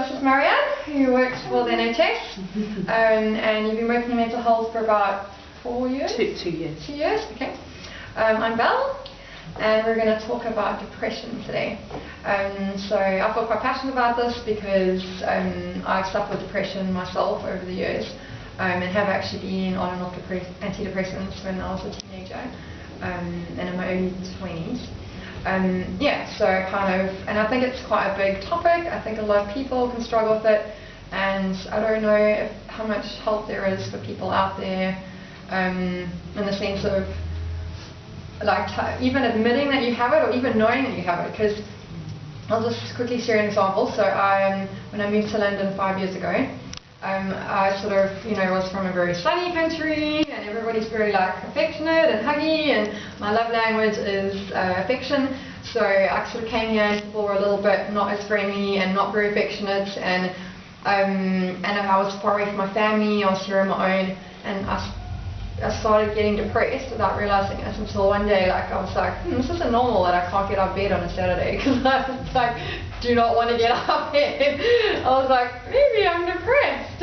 this is Marianne, who works for the NHS, and you've been working in mental health for about 4 years? 2 years. 2 years, okay. I'm Belle, and we're going to talk about depression today. So I feel quite passionate about this because I've suffered depression myself over the years, and have actually been on and off antidepressants when I was a teenager, and in my early 20s. And I think it's quite a big topic. I think a lot of people can struggle with it, and I don't know how much help there is for people out there, in the sense of like even admitting that you have it, or even knowing that you have it. Because I'll just quickly share an example. So when I moved to London 5 years ago, I sort of, was from a very sunny country, and everybody's very like affectionate and huggy, and my love language is affection. So I sort of came here, and people were a little bit not as friendly and not very affectionate, and I was far away from my family. I was here on my own, and I started getting depressed without realizing it until one day, like I was like, this isn't normal that I can't get out of bed on a Saturday, because I was like, do not want to get out of bed. I was like, maybe I'm depressed.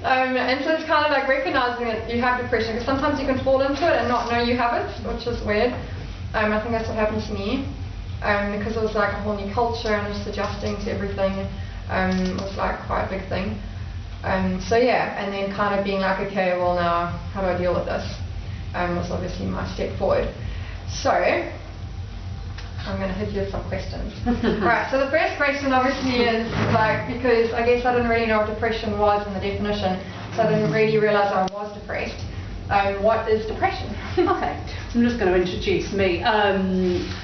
And so it's kind of like recognizing that you have depression, because sometimes you can fall into it and not know you have it, which is weird. I think that's what happened to me, because it was like a whole new culture, and just adjusting to everything was like quite a big thing. So yeah, and then kind of being like, okay, well now, how do I deal with this? Was obviously my step forward. So, I'm going to hit you with some questions. Alright, so the first question obviously is like, because I guess I didn't really know what depression was in the definition, so I didn't really realize I was depressed. What is depression? Okay, so I'm just going to introduce me.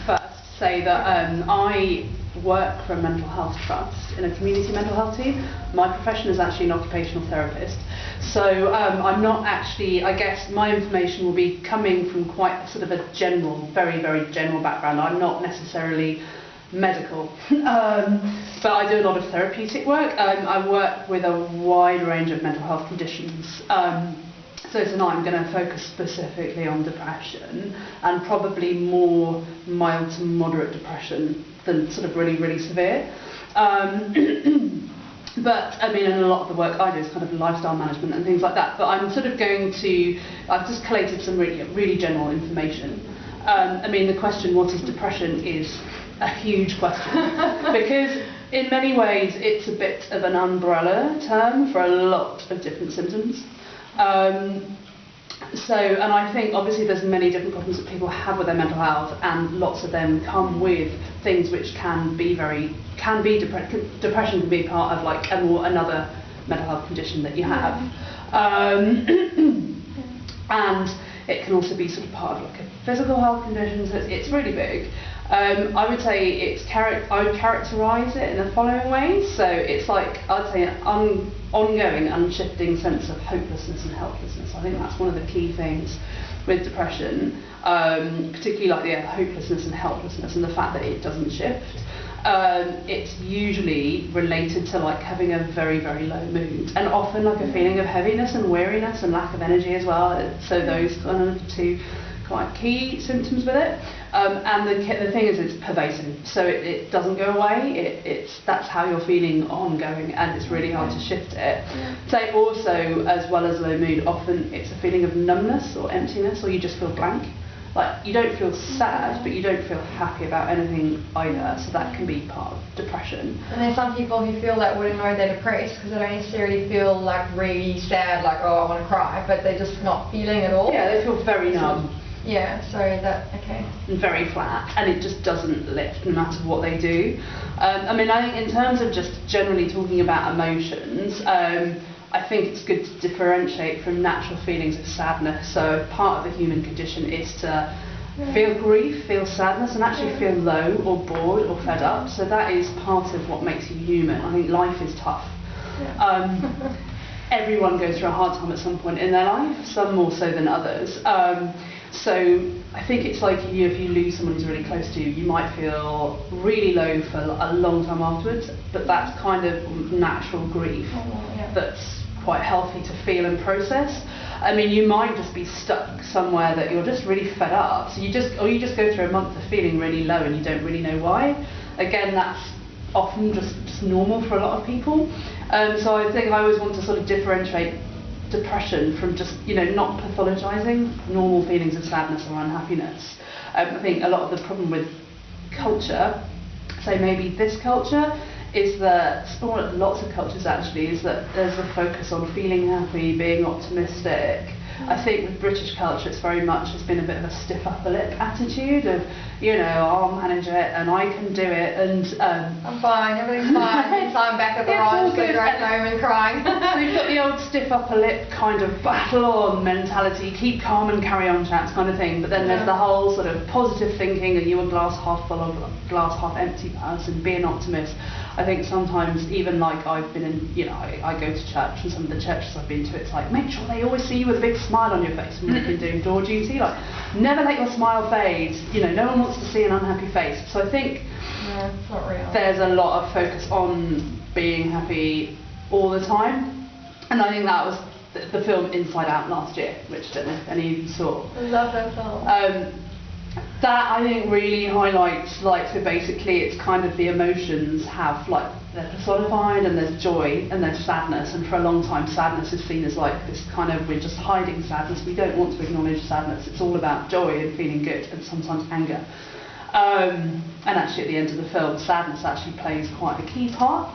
First, say that I work for a mental health trust in a community mental health team. My profession is actually an occupational therapist, so I'm not actually, I guess my information will be coming from quite sort of a general, very, very general background. I'm not necessarily medical, but I do a lot of therapeutic work. I work with a wide range of mental health conditions. So tonight I'm going to focus specifically on depression, and probably more mild to moderate depression than sort of really, really severe. But I mean, and a lot of the work I do is kind of lifestyle management and things like that. But I'm sort of I've just collated some really, really general information. I mean, the question, what is depression, is a huge question, because in many ways it's a bit of an umbrella term for a lot of different symptoms. And I think obviously there's many different problems that people have with their mental health, and lots of them come with things which can be depression can be part of like another mental health condition that you have, and it can also be sort of part of like a physical health condition, so it's really big. I would say I would characterise it in the following ways. So it's like, I'd say an ongoing, unshifting sense of hopelessness and helplessness. I think that's one of the key things with depression, particularly like the hopelessness and helplessness, and the fact that it doesn't shift. It's usually related to like having a very, very low mood, and often like a feeling of heaviness and weariness and lack of energy as well. So those kind of two quite key symptoms with it. And the thing is, it's pervasive, so it doesn't go away. That's how you're feeling ongoing, and it's really hard to shift it. So also, as well as low mood, often it's a feeling of numbness or emptiness, or you just feel blank. Like you don't feel sad, but you don't feel happy about anything either. So that can be part of depression. And there's some people who feel that wouldn't know they're depressed because they don't necessarily feel like really sad, like, oh, I want to cry, but they're just not feeling at all. Yeah, they feel very numb. Yeah, okay. And very flat, and it just doesn't lift no matter what they do. I mean, I think in terms of just generally talking about emotions, I think it's good to differentiate from natural feelings of sadness. So part of the human condition is to feel grief, feel sadness, and actually feel low or bored or fed up. So that is part of what makes you human. I think life is tough. Everyone goes through a hard time at some point in their life, some more so than others. So I think it's like if you lose someone who's really close to you, you might feel really low for a long time afterwards, but that's kind of natural grief that's quite healthy to feel and process. I mean, you might just be stuck somewhere that you're just really fed up, so you just go through a month of feeling really low and you don't really know why. Again, that's often just normal for a lot of people. So I think I always want to sort of differentiate depression from just, not pathologizing normal feelings of sadness or unhappiness. I think a lot of the problem with culture, say maybe this culture, is that, or lots of cultures actually, is that there's a focus on feeling happy, being optimistic. I think with British culture it's very much, it's been a bit of a stiff upper lip attitude of, I'll manage it and I can do it, and I'm fine, everything's fine, and so I'm back at the ranch, so right home and crying. So you've got the old stiff upper lip kind of battle on mentality, keep calm and carry on chats kind of thing, but then there's the whole sort of positive thinking, are you a glass half full or glass half empty person, be an optimist. I think sometimes, even like I've been in, I go to church, and some of the churches I've been to, it's like, make sure they always see you with a big smile on your face when you've been doing door duty, like, never let your smile fade, no one wants to see an unhappy face. So I think it's not real. There's a lot of focus on being happy all the time, and I think that was the film Inside Out last year, which I don't know if any of you saw. I love that film. That I think really highlights, so basically it's kind of the emotions have, they're personified, and there's joy and there's sadness, and for a long time sadness is seen as this kind of, we're just hiding sadness, we don't want to acknowledge sadness, it's all about joy and feeling good, and sometimes anger. And actually at the end of the film, sadness actually plays quite a key part.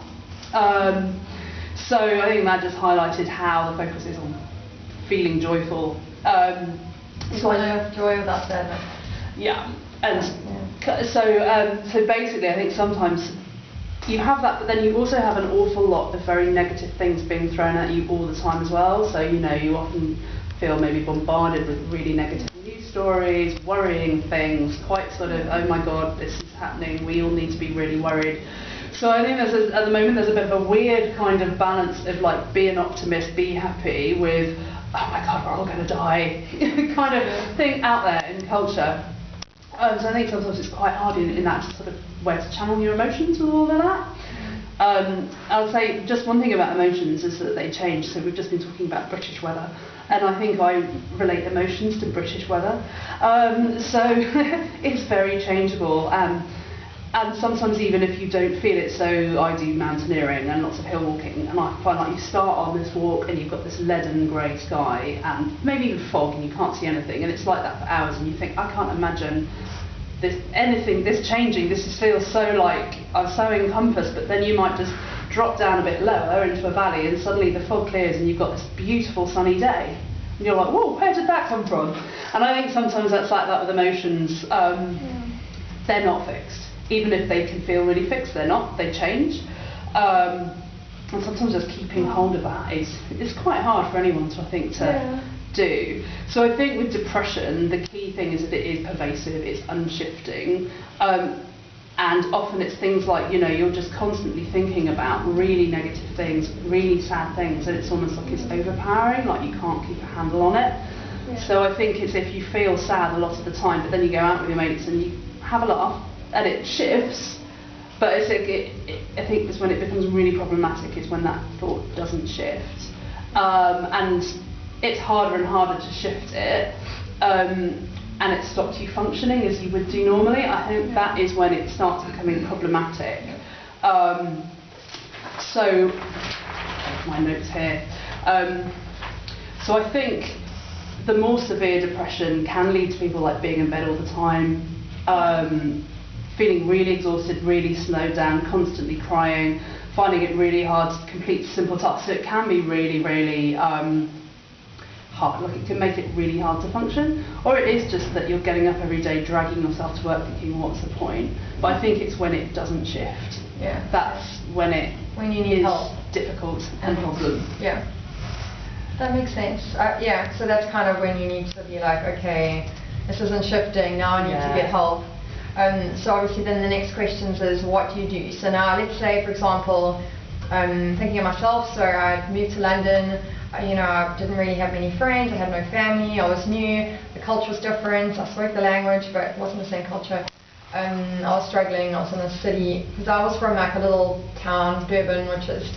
So I think that just highlighted how the focus is on feeling joyful. So I know joy without sadness. Yeah, and so basically I think sometimes you have that, but then you also have an awful lot of very negative things being thrown at you all the time as well. So you often feel maybe bombarded with really negative news stories, worrying things, quite sort of, oh my god, this is happening, we all need to be really worried. So I think at the moment there's a bit of a weird kind of balance of be an optimist, be happy, with, oh my god, we're all going to die kind of thing out there in culture. So I think sometimes it's quite hard in that sort of where to channel your emotions with all of that. I would say just one thing about emotions is that they change. So we've just been talking about British weather, and I think I relate emotions to British weather. So it's very changeable, and sometimes even if you don't feel it. So I do mountaineering and lots of hill walking, and I find you start on this walk and you've got this leaden grey sky and maybe even fog and you can't see anything, and it's like that for hours, and you think, I can't imagine this changing. This feels so I'm so encompassed, but then you might just drop down a bit lower into a valley and suddenly the fog clears and you've got this beautiful sunny day. And you're like, whoa, where did that come from? And I think sometimes that's like that with emotions. They're not fixed. Even if they can feel really fixed, they're not, they change. And sometimes just keeping hold of that is quite hard for anyone to, I think, to do. So I think with depression, the key thing is that it is pervasive, it's unshifting, and often it's things like, you're just constantly thinking about really negative things, really sad things, and it's almost like it's overpowering, like you can't keep a handle on it. Yeah. So I think it's if you feel sad a lot of the time, but then you go out with your mates and you have a laugh, and it shifts, but I think it's when it becomes really problematic is when that thought doesn't shift. And it's harder and harder to shift it, and it stops you functioning as you would do normally. I think that is when it starts becoming problematic. So, my notes here. So I think the more severe depression can lead to people being in bed all the time, feeling really exhausted, really slowed down, constantly crying, finding it really hard to complete simple tasks. So it can be really, really hard. It can make it really hard to function. Or it is just that you're getting up every day, dragging yourself to work, thinking, what's the point? But I think it's when it doesn't shift. Yeah. That's when you need help. Difficult and problem. Yeah. That makes sense. So that's kind of when you need to be okay, this isn't shifting, now I need to get help. So obviously then the next question is, what do you do? So now let's say, for example, thinking of myself, so I moved to London, I didn't really have many friends, I had no family, I was new, the culture was different, I spoke the language but it wasn't the same culture. I was struggling, I was in a city, because I was from a little town, Durban, which is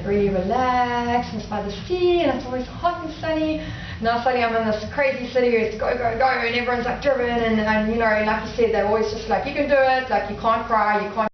really relaxed, and it's by the sea, and it's always hot and sunny. Now suddenly I'm in this crazy city, it's go, go, go, and everyone's driven, and like you said, they're always just you can do it, you can't cry, you can't